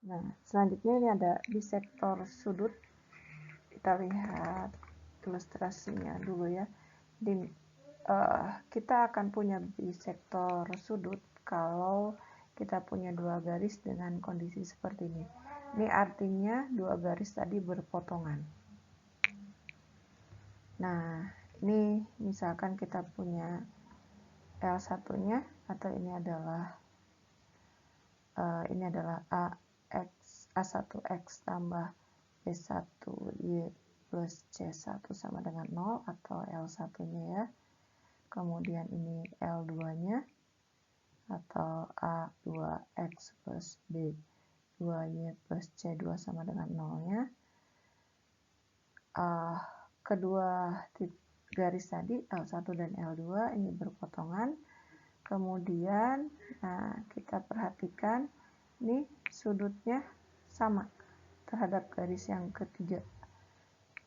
Nah, selanjutnya ini ada bisektor sudut. Kita lihat ilustrasinya dulu ya. Jadi, kita akan punya bisektor sudut kalau kita punya dua garis dengan kondisi seperti ini. Ini artinya dua garis tadi berpotongan. Nah, ini misalkan kita punya L1-nya atau ini adalah A1X tambah B1Y plus C1 sama dengan 0 atau L1-nya ya. Kemudian ini L2-nya atau A2X plus B2Y plus C2 sama dengan 0-nya. Kedua garis tadi L1 dan L2 ini berpotongan. Kemudian kita perhatikan ini sudutnya sama terhadap garis yang ketiga,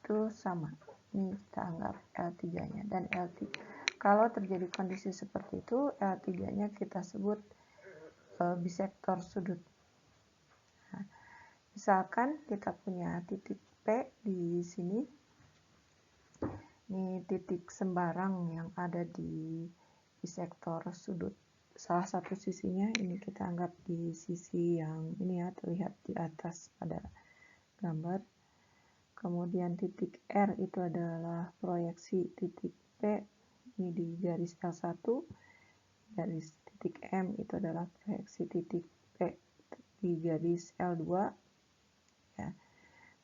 itu sama. Ini kita anggap L3-nya dan L3. Kalau terjadi kondisi seperti itu, L3-nya kita sebut bisektor sudut. Nah, misalkan kita punya titik P di sini. Ini titik sembarang yang ada di bisektor sudut. Salah satu sisinya ini kita anggap di sisi yang ini ya, terlihat di atas pada gambar. Kemudian titik R itu adalah proyeksi titik P ini di garis L1. Garis titik M itu adalah proyeksi titik P di garis L2 ya.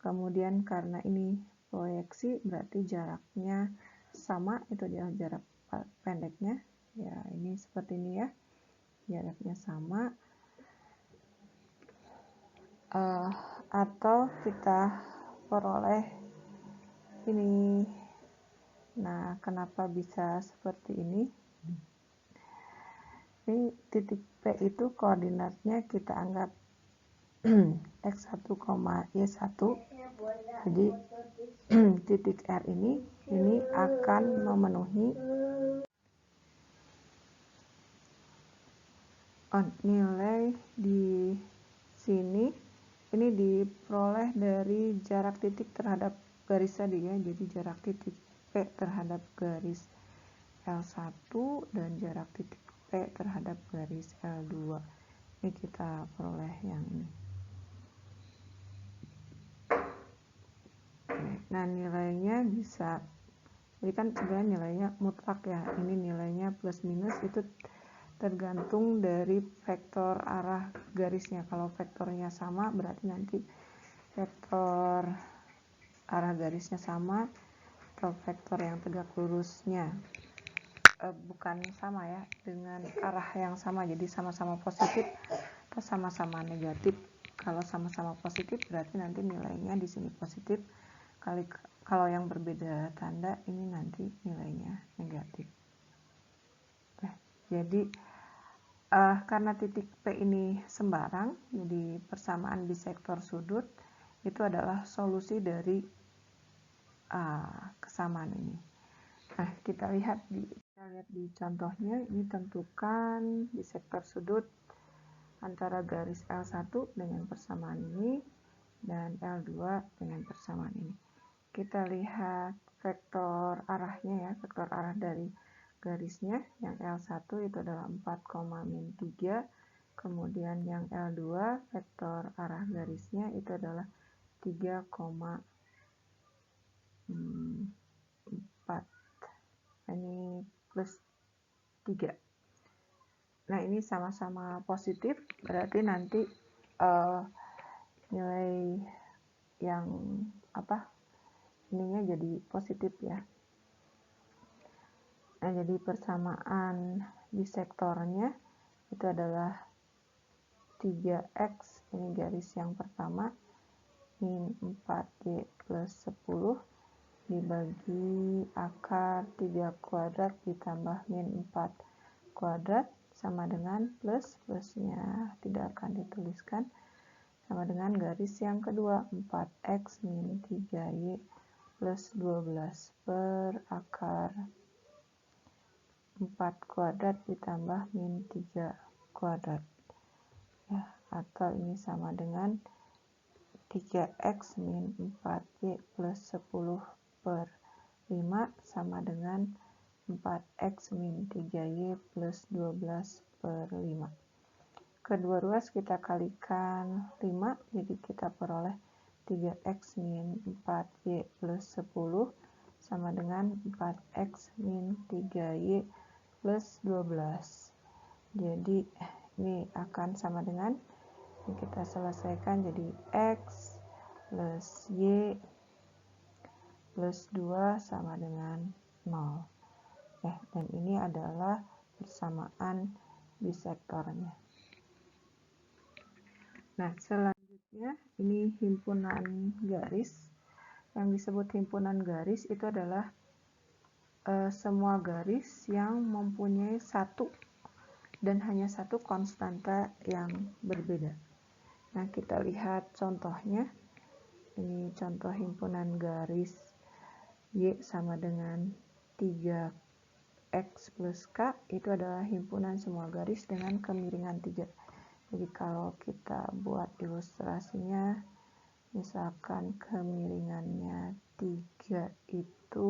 Kemudian karena ini proyeksi berarti jaraknya sama, itu adalah jarak pendeknya ya, ini seperti ini ya, jaraknya sama. Atau kita peroleh ini. Nah, kenapa bisa seperti ini? Ini titik P itu koordinatnya kita anggap X1, Y1. Jadi titik R ini akan memenuhi nilai di sini. Ini diperoleh dari jarak titik terhadap garis tadi ya. Jadi jarak titik P terhadap garis L1 dan jarak titik P terhadap garis L2. Ini kita peroleh yang ini. Nah, nilainya bisa, jadi kan sebenarnya nilainya mutlak ya. Ini nilainya plus minus itu tergantung dari vektor arah garisnya. Kalau vektornya sama berarti nanti vektor arah garisnya sama, atau vektor yang tegak lurusnya bukan sama ya, dengan arah yang sama, jadi sama-sama positif atau sama-sama negatif. Kalau sama-sama positif berarti nanti nilainya di sini positif. Kalau yang berbeda tanda ini nanti nilainya negatif. Nah, jadi karena titik P ini sembarang, jadi persamaan bisektor sudut itu adalah solusi dari kesamaan ini. Nah, kita lihat di contohnya. Ini tentukan bisektor sudut antara garis L1 dengan persamaan ini dan L2 dengan persamaan ini. Kita lihat vektor arahnya ya, vektor arah dari garisnya. Yang L1 itu adalah 4,-3. Kemudian yang L2 vektor arah garisnya itu adalah 3,4. Ini plus 3. Nah, ini sama-sama positif, berarti nanti nilai yang ininya jadi positif ya. Nah, jadi persamaan bisektornya itu adalah 3x, ini garis yang pertama, min 4y plus 10 dibagi akar 3 kuadrat ditambah min 4 kuadrat sama dengan plusnya tidak akan dituliskan, sama dengan garis yang kedua 4x min 3y plus 12 per akar 4 kuadrat ditambah min 3 kuadrat ya. atau ini sama dengan 3x min 4y plus 10 per 5 sama dengan 4x min 3y plus 12 per 5. Kedua ruas kita kalikan 5, jadi kita peroleh 3x min 4y plus 10 sama dengan 4x min 3y plus 12. Jadi ini akan sama dengan, ini kita selesaikan jadi x plus y plus 2 sama dengan 0. Dan ini adalah persamaan bisektornya. Nah, selanjutnya ini himpunan garis. Yang disebut himpunan garis itu adalah semua garis yang mempunyai satu dan hanya satu konstanta yang berbeda. Nah, kita lihat contohnya. Ini contoh himpunan garis Y sama dengan 3x plus K, itu adalah himpunan semua garis dengan kemiringan 3. Jadi kalau kita buat ilustrasinya, misalkan kemiringannya 3 itu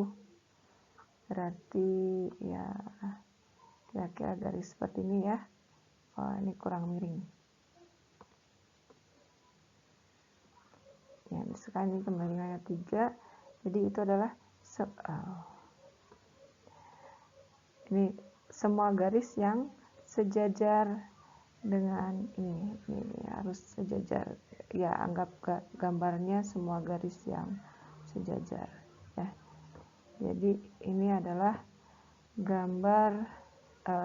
berarti ya kira-kira garis seperti ini ya. Oh, ini kurang miring. Ya, misalkan ini kemiringannya 3, jadi itu adalah ini semua garis yang sejajar dengan ini harus sejajar ya, anggap gambarnya semua garis yang sejajar ya. Jadi ini adalah gambar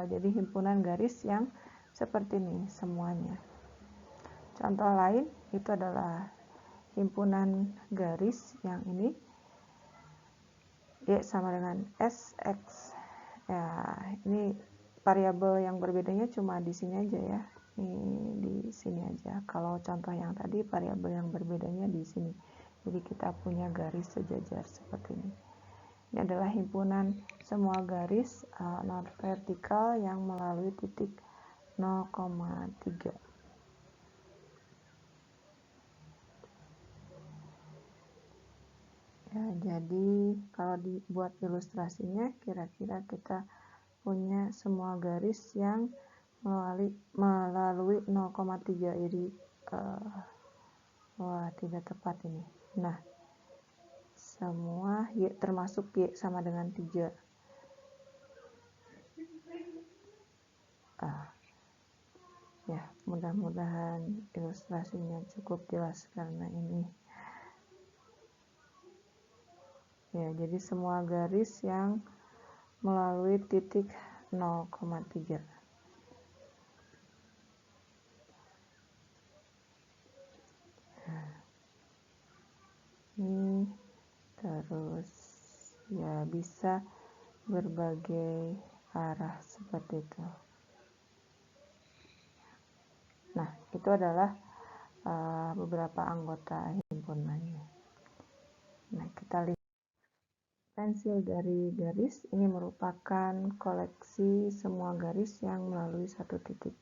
jadi himpunan garis yang seperti ini semuanya. Contoh lain itu adalah himpunan garis yang ini Y sama dengan SX ya. Ini variabel yang berbedanya cuma di sini aja ya, ini di sini aja. Kalau contoh yang tadi variabel yang berbedanya di sini, jadi kita punya garis sejajar seperti ini. Ini adalah himpunan semua garis non vertikal yang melalui titik 0,3. Ya, jadi kalau dibuat ilustrasinya, kira-kira kita punya semua garis yang melalui 0,3. Jadi wah, tidak tepat ini. Nah, semua Y termasuk Y sama dengan 3. Ya, mudah-mudahan ilustrasinya cukup jelas karena ini ya, jadi semua garis yang melalui titik 0,3. Ini terus ya bisa berbagai arah seperti itu. Nah, itu adalah beberapa anggota himpunannya. Nah, kita lihat pensil dari garis. Ini merupakan koleksi semua garis yang melalui satu titik.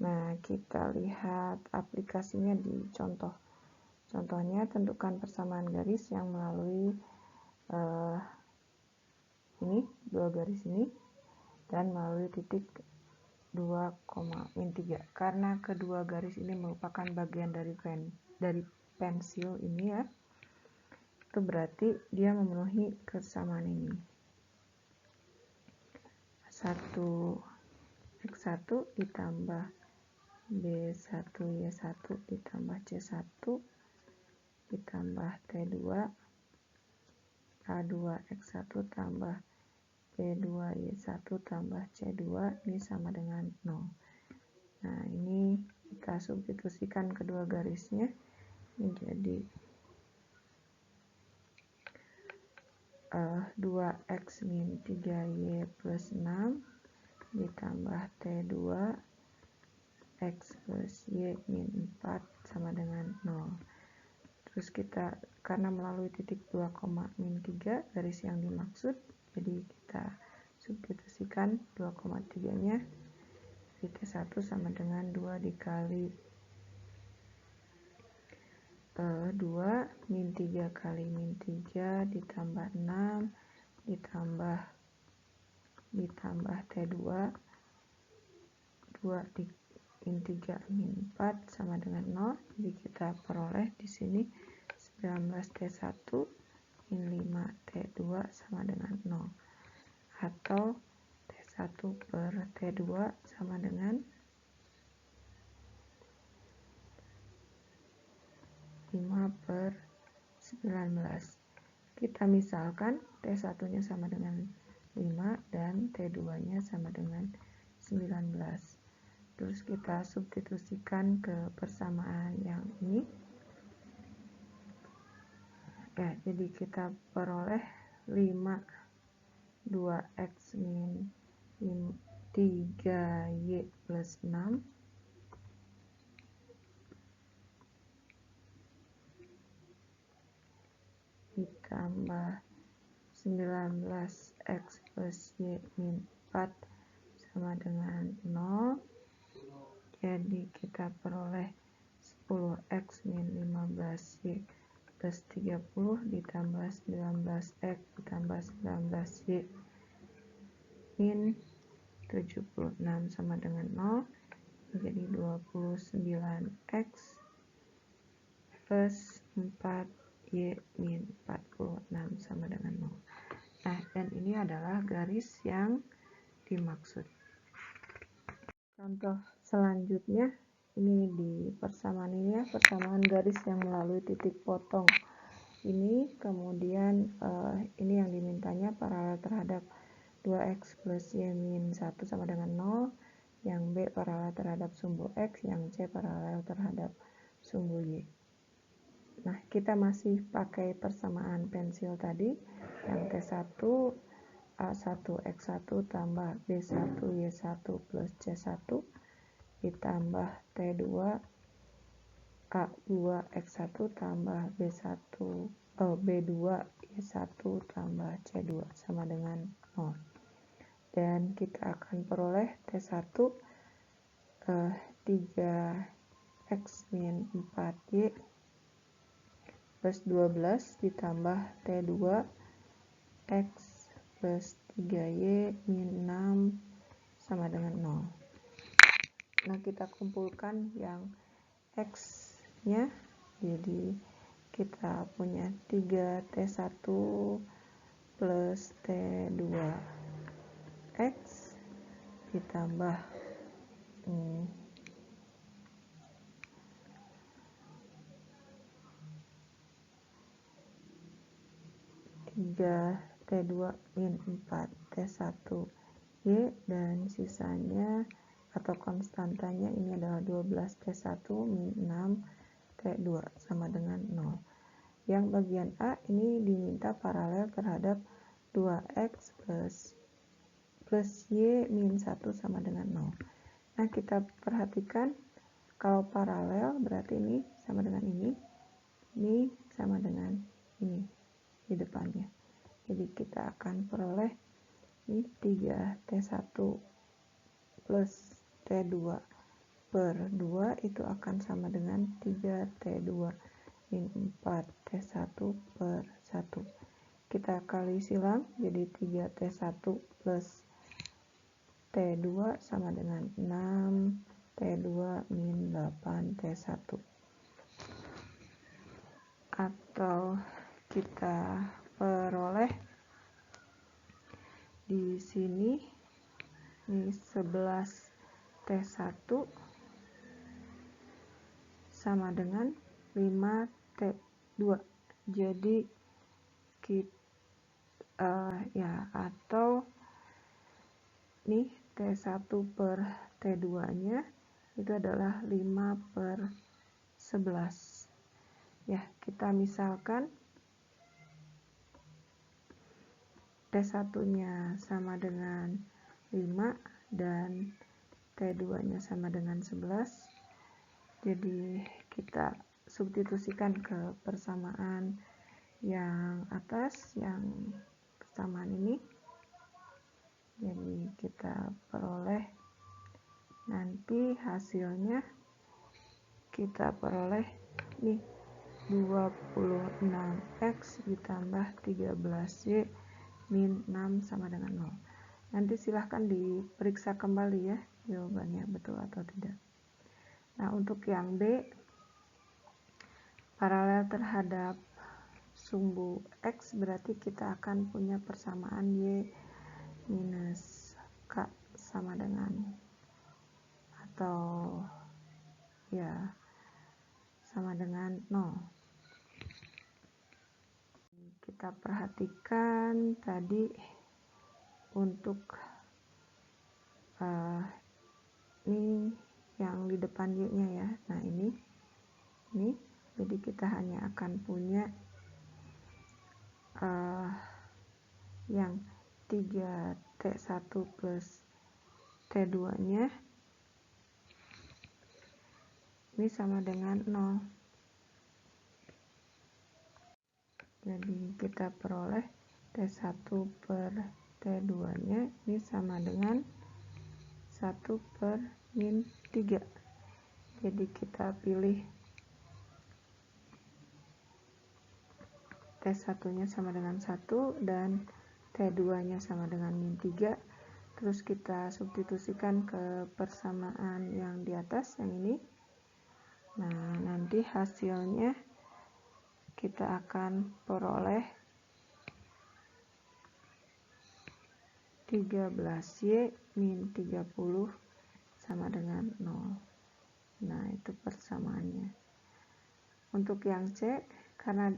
Nah, kita lihat aplikasinya di contoh. Contohnya, tentukan persamaan garis yang melalui ini, dua garis ini, dan melalui titik 2,3. Karena kedua garis ini merupakan bagian dari pensil ini ya, itu berarti dia memenuhi kesamaan ini. 1x1 ditambah B1Y1 ditambah C1 ditambah T2 A2x1 tambah B2Y1 tambah C2 ini sama dengan 0. Nah, ini kita substitusikan kedua garisnya menjadi 2x min 3y plus 6 ditambah T2 x plus y min 4 sama dengan 0. Terus kita, karena melalui titik 2,3 garis yang dimaksud, jadi kita substitusikan 2,3 nya, T1 sama dengan 2 dikali 2 min 3 kali min 3 ditambah 6 ditambah T2 2 min 3 min 4 sama dengan 0. Jadi kita peroleh di sini 19T1 min 5T2 sama dengan 0, atau T1 per T2 sama dengan 5 per 19. Kita misalkan T1 nya sama dengan 5 dan T2 nya sama dengan 19. Terus kita substitusikan ke persamaan yang ini. Ya, jadi kita peroleh 5 2x min 3y plus 6 ditambah 19x plus y min 4 sama dengan 0. Jadi kita peroleh 10x min 15y plus 30 ditambah 19x ditambah 19y min 76 sama dengan 0. Jadi 29x plus 4y min 46 sama dengan 0. Nah, dan ini adalah garis yang dimaksud. Contoh selanjutnya, ini di persamaan ini ya, persamaan garis yang melalui titik potong. Ini kemudian ini yang dimintanya paralel terhadap 2x plus y min 1 sama dengan 0, yang B paralel terhadap sumbu x, yang C paralel terhadap sumbu y. Nah, kita masih pakai persamaan pensil tadi, yang T1 A1X1 tambah B1Y1 plus C1 ditambah T2 A2X1 tambah B2Y1 tambah C2 sama dengan 0. Dan kita akan peroleh T1 3x min 4y plus 12 ditambah T2 x plus 3y min 6 sama dengan 0. Nah, kita kumpulkan yang x nya, jadi kita punya 3T1 plus T2 x ditambah 3T2 min 4T1 Y, dan sisanya atau konstantanya ini adalah 12T1 min 6T2 sama dengan 0. Yang bagian A ini diminta paralel terhadap 2x plus Y min 1 sama dengan 0. Nah, kita perhatikan kalau paralel berarti ini sama dengan ini sama dengan ini di depannya. Jadi kita akan peroleh ini 3T1 plus T2 per 2 itu akan sama dengan 3T2 min 4T1 per 1. Kita kali silang, jadi 3T1 plus T2 sama dengan 6T2 min 8T1. Atau kita peroleh di sini ini 11T1 sama dengan 5T2. Jadi atau nih T1 per T2 nya itu adalah 5 per 11. Ya, kita misalkan T1 nya sama dengan 5 dan T2 nya sama dengan 11. Jadi kita substitusikan ke persamaan yang atas, yang persamaan ini. Jadi kita peroleh nanti hasilnya, kita peroleh nih 26x ditambah 13y min 6 sama dengan 0. Nanti silahkan diperiksa kembali ya jawabannya betul atau tidak. Nah, untuk yang B, paralel terhadap sumbu X berarti kita akan punya persamaan Y minus K sama dengan atau ya sama dengan 0. Kita perhatikan tadi untuk ini yang di depan Y-nya ya. Nah, ini jadi kita hanya akan punya yang 3T1 plus T2-nya ini sama dengan 0. Jadi kita peroleh T1 per T2-nya ini sama dengan 1 per min 3. Jadi kita pilih T1-nya sama dengan 1 dan T2-nya sama dengan min 3. Terus kita substitusikan ke persamaan yang di atas, yang ini. Nah, nanti hasilnya kita akan peroleh 13Y min 30 sama dengan 0. Nah, itu persamaannya. Untuk yang C, karena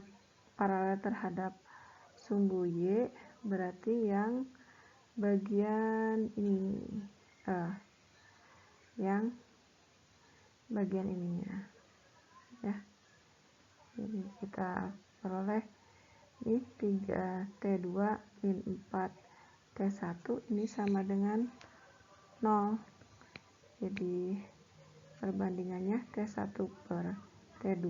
paralel terhadap sumbu Y, berarti yang bagian ini yang bagian ininya ya. Jadi kita peroleh ini 3T2 min 4T1 ini sama dengan 0. Jadi perbandingannya T1 per T2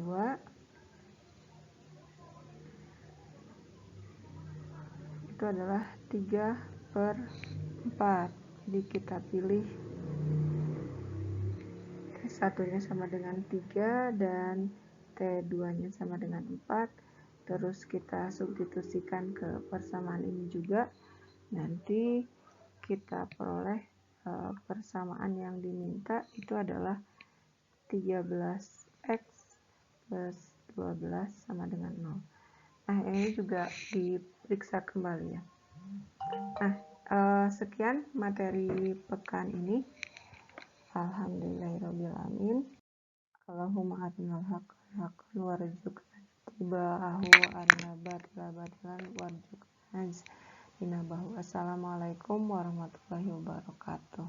itu adalah 3 per 4. Jadi kita pilih T1-nya sama dengan 3 dan T2-nya sama dengan 4. Terus kita substitusikan ke persamaan ini juga. Nanti kita peroleh persamaan yang diminta itu adalah 13x plus 12 sama dengan 0. Nah, ini juga diperiksa kembali ya. Nah, sekian materi pekan ini. Alhamdulillahirrahmanirrahim. Allahumma arinal haqqa warzuqna ittiba'ahu wa arina batila batilan warzuqna ijtinabahu. Assalamualaikum warahmatullahi wabarakatuh.